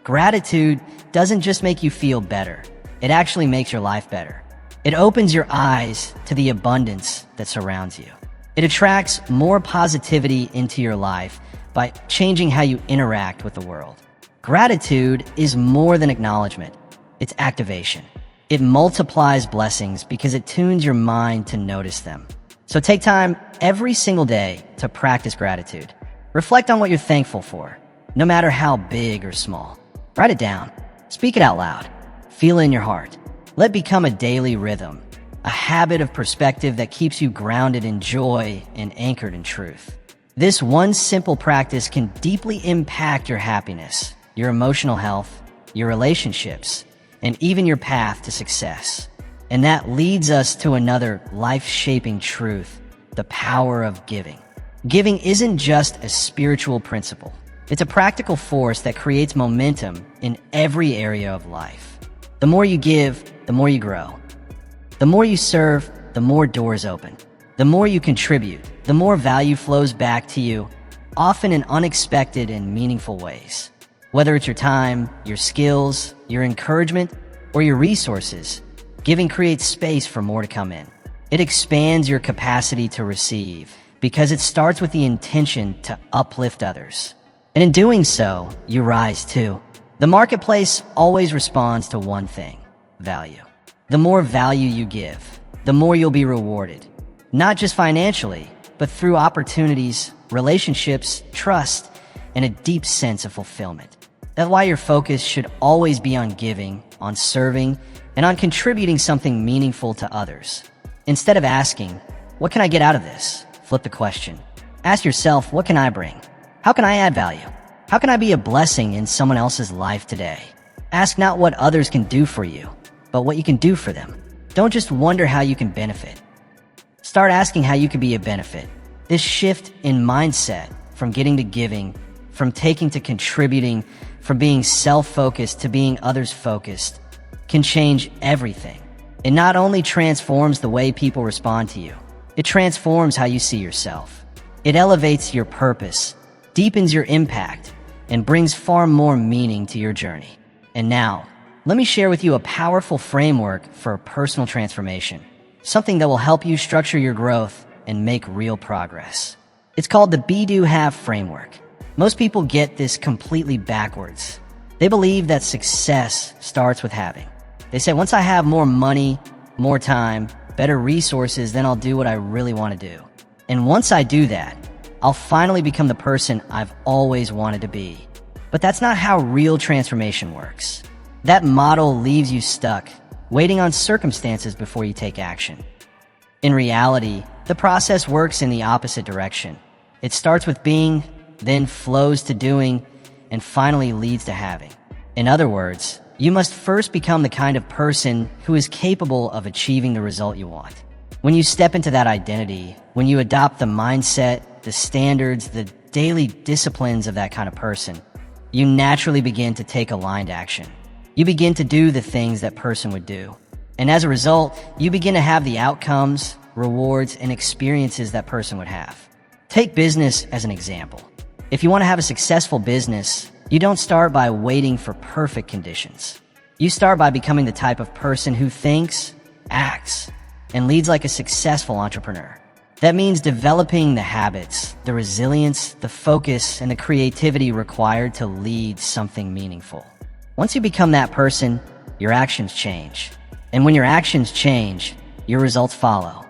Gratitude doesn't just make you feel better. It actually makes your life better. It opens your eyes to the abundance that surrounds you. It attracts more positivity into your life by changing how you interact with the world. Gratitude is more than acknowledgement. It's activation. It multiplies blessings because it tunes your mind to notice them. So take time every single day to practice gratitude. Reflect on what you're thankful for, no matter how big or small. Write it down. Speak it out loud. Feel it in your heart. Let it become a daily rhythm, a habit of perspective that keeps you grounded in joy and anchored in truth. This one simple practice can deeply impact your happiness, your emotional health, your relationships, and even your path to success. And that leads us to another life-shaping truth: the power of giving. Giving isn't just a spiritual principle. It's a practical force that creates momentum in every area of life. The more you give, the more you grow. The more you serve, the more doors open. The more you contribute, the more value flows back to you, often in unexpected and meaningful ways. Whether it's your time, your skills, your encouragement, or your resources, giving creates space for more to come in. It expands your capacity to receive because it starts with the intention to uplift others. And in doing so, you rise too. The marketplace always responds to one thing: value. The more value you give, the more you'll be rewarded. Not just financially, but through opportunities, relationships, trust, and a deep sense of fulfillment. That's why your focus should always be on giving, on serving, and on contributing something meaningful to others. Instead of asking, what can I get out of this? Flip the question. Ask yourself, what can I bring? How can I add value? How can I be a blessing in someone else's life today? Ask not what others can do for you, but what you can do for them. Don't just wonder how you can benefit. Start asking how you can be a benefit. This shift in mindset from getting to giving, from taking to contributing, from being self-focused to being others-focused, can change everything. It not only transforms the way people respond to you, it transforms how you see yourself. It elevates your purpose, deepens your impact, and brings far more meaning to your journey. And now, let me share with you a powerful framework for personal transformation, something that will help you structure your growth and make real progress. It's called the Be Do Have framework. Most people get this completely backwards. They believe that success starts with having. They say, once I have more money, more time, better resources, then I'll do what I really want to do. And once I do that, I'll finally become the person I've always wanted to be. But that's not how real transformation works. That model leaves you stuck, waiting on circumstances before you take action. In reality, the process works in the opposite direction. It starts with being, then flows to doing, and finally leads to having. In other words, you must first become the kind of person who is capable of achieving the result you want. When you step into that identity, when you adopt the mindset, the standards, the daily disciplines of that kind of person, you naturally begin to take aligned action. You begin to do the things that person would do. And as a result, you begin to have the outcomes, rewards, and experiences that person would have. Take business as an example. If you want to have a successful business, you don't start by waiting for perfect conditions. You start by becoming the type of person who thinks, acts, and leads like a successful entrepreneur. That means developing the habits, the resilience, the focus, and the creativity required to lead something meaningful. Once you become that person, your actions change. And when your actions change, your results follow.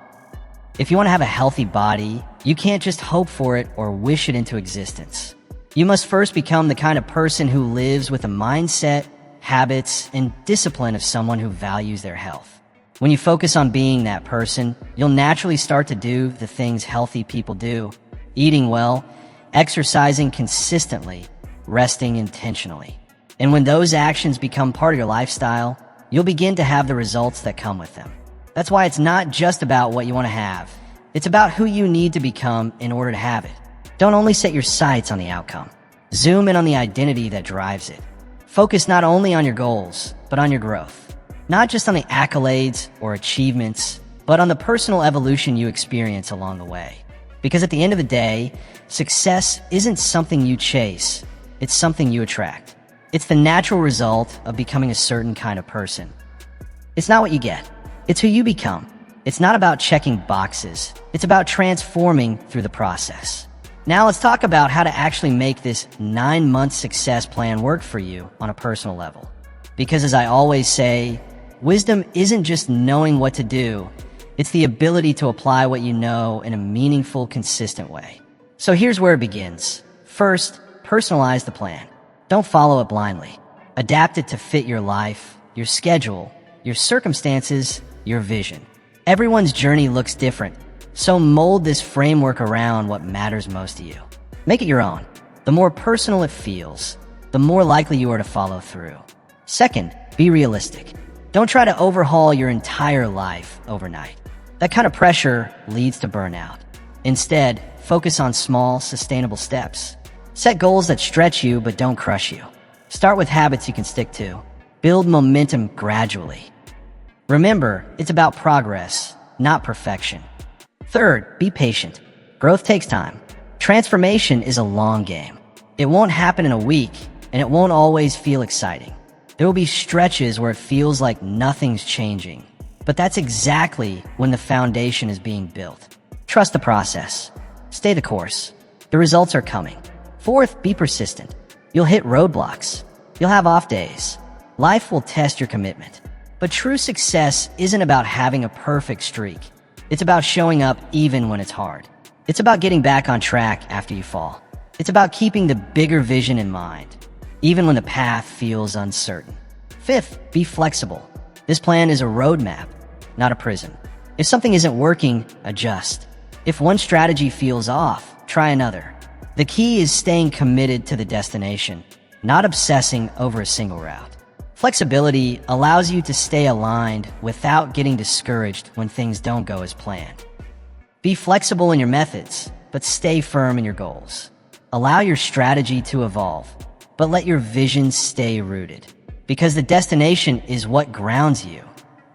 If you want to have a healthy body, you can't just hope for it or wish it into existence. You must first become the kind of person who lives with a mindset, habits, and discipline of someone who values their health. When you focus on being that person, you'll naturally start to do the things healthy people do: eating well, exercising consistently, resting intentionally. And when those actions become part of your lifestyle, you'll begin to have the results that come with them. That's why it's not just about what you want to have. It's about who you need to become in order to have it. Don't only set your sights on the outcome. Zoom in on the identity that drives it. Focus not only on your goals, but on your growth. Not just on the accolades or achievements, but on the personal evolution you experience along the way. Because at the end of the day, success isn't something you chase, it's something you attract. It's the natural result of becoming a certain kind of person. It's not what you get, it's who you become. It's not about checking boxes, it's about transforming through the process. Now let's talk about how to actually make this 9-month success plan work for you on a personal level. Because as I always say, wisdom isn't just knowing what to do, it's the ability to apply what you know in a meaningful, consistent way. So here's where it begins. First, personalize the plan. Don't follow it blindly. Adapt it to fit your life, your schedule, your circumstances, your vision. Everyone's journey looks different, so mold this framework around what matters most to you. Make it your own. The more personal it feels, the more likely you are to follow through. Second, be realistic. Don't try to overhaul your entire life overnight. That kind of pressure leads to burnout. Instead, focus on small, sustainable steps. Set goals that stretch you but don't crush you. Start with habits you can stick to. Build momentum gradually. Remember, it's about progress, not perfection. Third, be patient. Growth takes time. Transformation is a long game. It won't happen in a week, and it won't always feel exciting. There will be stretches where it feels like nothing's changing. But that's exactly when the foundation is being built. Trust the process. Stay the course. The results are coming. Fourth, be persistent. You'll hit roadblocks. You'll have off days. Life will test your commitment. But true success isn't about having a perfect streak. It's about showing up even when it's hard. It's about getting back on track after you fall. It's about keeping the bigger vision in mind, even when the path feels uncertain. Fifth, be flexible. This plan is a roadmap, not a prison. If something isn't working, adjust. If one strategy feels off, try another. The key is staying committed to the destination, not obsessing over a single route. Flexibility allows you to stay aligned without getting discouraged when things don't go as planned. Be flexible in your methods, but stay firm in your goals. Allow your strategy to evolve, but let your vision stay rooted. Because the destination is what grounds you,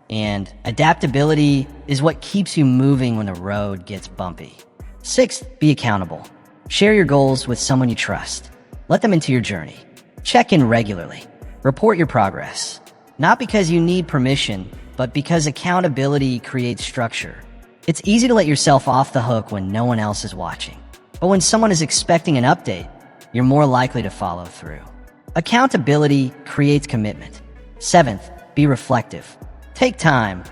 and adaptability is what keeps you moving when the road gets bumpy. Sixth, be accountable. Share your goals with someone you trust. Let them into your journey. Check in regularly. Report your progress. Not because you need permission, but because accountability creates structure. It's easy to let yourself off the hook when no one else is watching. But when someone is expecting an update, you're more likely to follow through. Accountability creates commitment. Seventh, be reflective. Take time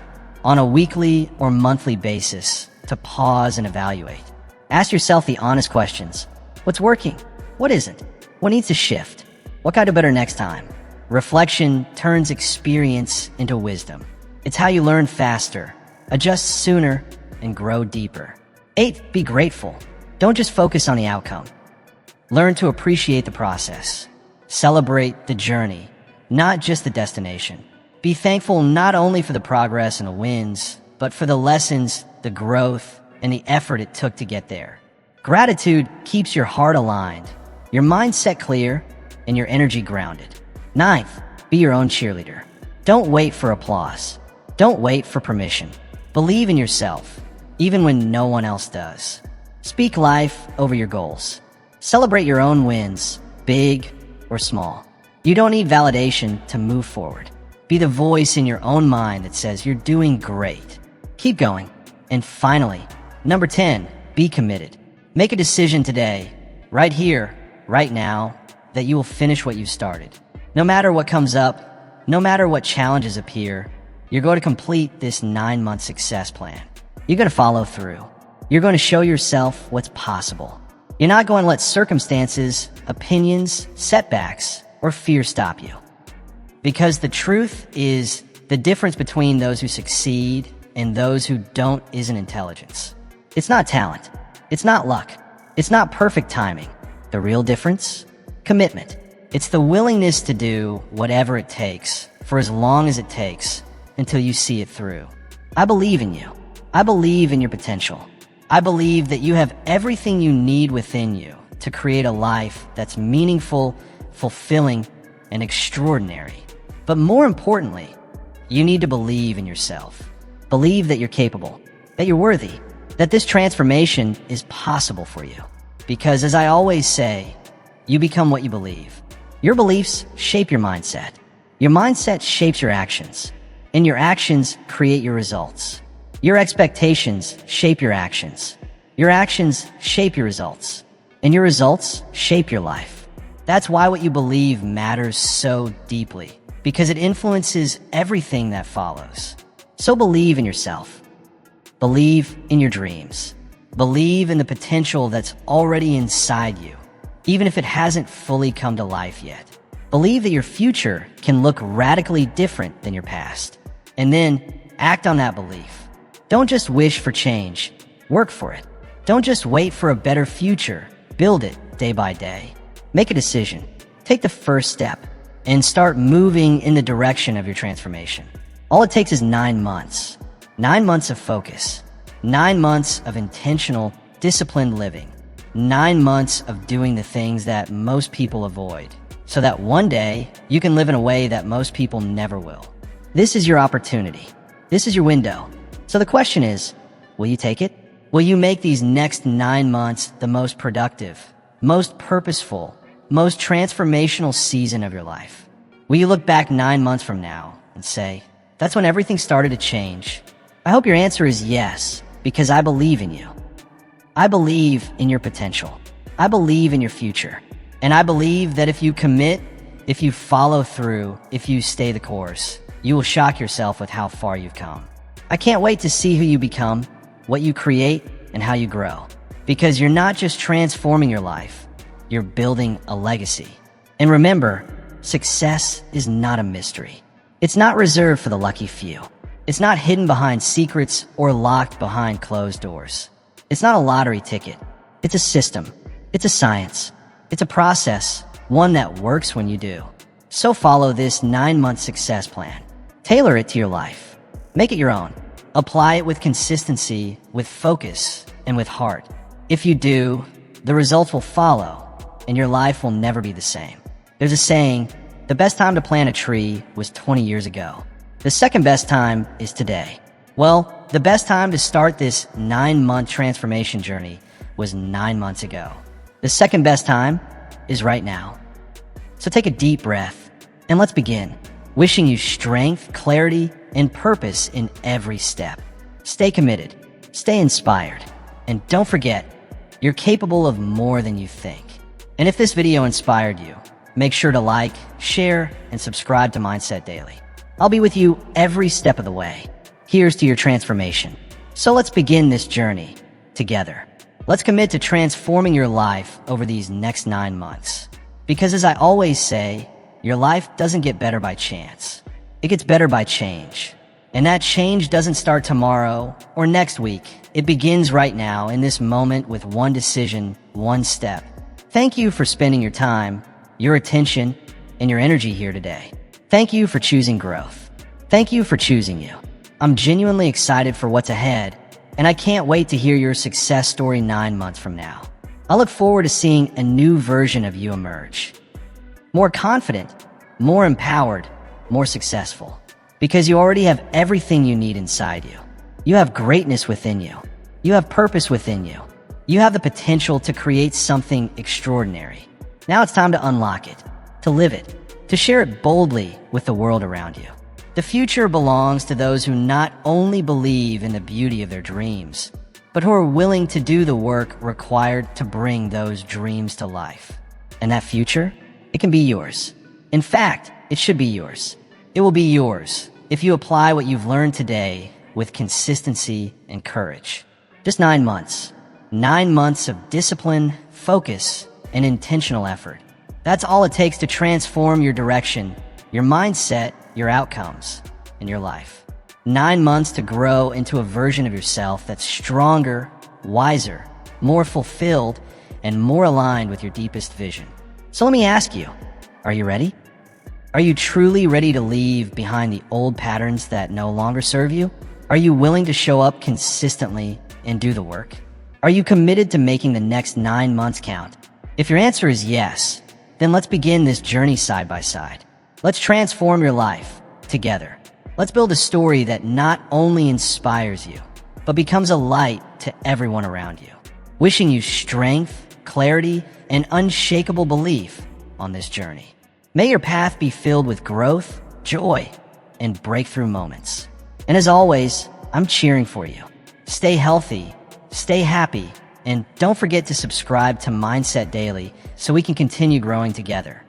on a weekly or monthly basis to pause and evaluate. Ask yourself the honest questions. What's working? What isn't? What needs to shift? What can I do better next time? Reflection turns experience into wisdom. It's how you learn faster, adjust sooner, and grow deeper. Eighth, be grateful. Don't just focus on the outcome. Learn to appreciate the process. Celebrate the journey, not just the destination. Be thankful not only for the progress and the wins, but for the lessons, the growth, and the effort it took to get there. Gratitude keeps your heart aligned, your mindset clear, and your energy grounded. Ninth, be your own cheerleader. Don't wait for applause. Don't wait for permission. Believe in yourself, even when no one else does. Speak life over your goals. Celebrate your own wins, big or small. You don't need validation to move forward. Be the voice in your own mind that says you're doing great. Keep going. And finally, number 10, be committed. Make a decision today, right here, right now, that you will finish what you started. No matter what comes up, no matter what challenges appear, you're going to complete this 9-month success plan. You're going to follow through. You're going to show yourself what's possible. You're not going to let circumstances, opinions, setbacks, or fear stop you. Because the truth is, the difference between those who succeed and those who don't isn't intelligence. It's not talent. It's not luck. It's not perfect timing. The real difference? Commitment. It's the willingness to do whatever it takes for as long as it takes until you see it through. I believe in you. I believe in your potential. I believe that you have everything you need within you to create a life that's meaningful, fulfilling, and extraordinary. But more importantly, you need to believe in yourself. Believe that you're capable, that you're worthy, that this transformation is possible for you. Because as I always say, you become what you believe. Your beliefs shape your mindset. Your mindset shapes your actions, and your actions create your results. Your expectations shape your actions. Your actions shape your results, and your results shape your life. That's why what you believe matters so deeply, because it influences everything that follows. So believe in yourself. Believe in your dreams. Believe in the potential that's already inside you, even if it hasn't fully come to life yet. Believe that your future can look radically different than your past. And then act on that belief. Don't just wish for change. Work for it. Don't just wait for a better future. Build it day by day. Make a decision. Take the first step and start moving in the direction of your transformation. All it takes is 9 months. 9 months of focus. 9 months of intentional, disciplined living. 9 months of doing the things that most people avoid, so that one day you can live in a way that most people never will. This is your opportunity. This is your window. So the question is, will you take it? Will you make these next 9 months the most productive, most purposeful, most transformational season of your life? Will you look back 9 months from now and say, that's when everything started to change? I hope your answer is yes, because I believe in you. I believe in your potential. I believe in your future. And I believe that if you commit, if you follow through, if you stay the course, you will shock yourself with how far you've come. I can't wait to see who you become, what you create, and how you grow. Because you're not just transforming your life, you're building a legacy. And remember, success is not a mystery. It's not reserved for the lucky few. It's not hidden behind secrets or locked behind closed doors. It's not a lottery ticket. It's a system. It's a science. It's a process, one that works when you do. So follow this 9-month success plan. Tailor it to your life. Make it your own. Apply it with consistency, with focus, and with heart. If you do, the results will follow, and your life will never be the same. There's a saying, the best time to plant a tree was 20 years ago. The second best time is today. Well, the best time to start this 9-month transformation journey was 9 months ago. The second best time is right now. So take a deep breath, and let's begin. Wishing you strength, clarity, and purpose in every step. Stay committed, stay inspired, and don't forget, you're capable of more than you think. And if this video inspired you, make sure to like, share, and subscribe to Mindset Daily. I'll be with you every step of the way. Here's to your transformation. So let's begin this journey together. Let's commit to transforming your life over these next 9 months. Because as I always say, your life doesn't get better by chance. It gets better by change. And that change doesn't start tomorrow or next week. It begins right now in this moment with one decision, one step. Thank you for spending your time, your attention, and your energy here today. Thank you for choosing growth. Thank you for choosing you. I'm genuinely excited for what's ahead, and I can't wait to hear your success story 9 months from now. I look forward to seeing a new version of you emerge. More confident, more empowered, more successful. because you already have everything you need inside you. You have greatness within you. You have purpose within you. You have the potential to create something extraordinary. Now it's time to unlock it, to live it, to share it boldly with the world around you. The future belongs to those who not only believe in the beauty of their dreams, but who are willing to do the work required to bring those dreams to life. And that future, it can be yours. In fact, it should be yours. It will be yours if you apply what you've learned today with consistency and courage. Just 9 months. 9 months of discipline, focus, and intentional effort. That's all it takes to transform your direction, your mindset, your outcomes, and your life. 9 months to grow into a version of yourself that's stronger, wiser, more fulfilled, and more aligned with your deepest vision. So let me ask you, are you ready? Are you truly ready to leave behind the old patterns that no longer serve you? Are you willing to show up consistently and do the work? Are you committed to making the next 9 months count? If your answer is yes, then let's begin this journey side by side. Let's transform your life together. Let's build a story that not only inspires you, but becomes a light to everyone around you. Wishing you strength, clarity, and unshakable belief on this journey. May your path be filled with growth, joy, and breakthrough moments. And as always, I'm cheering for you. Stay healthy, stay happy, and don't forget to subscribe to Mindset Daily so we can continue growing together.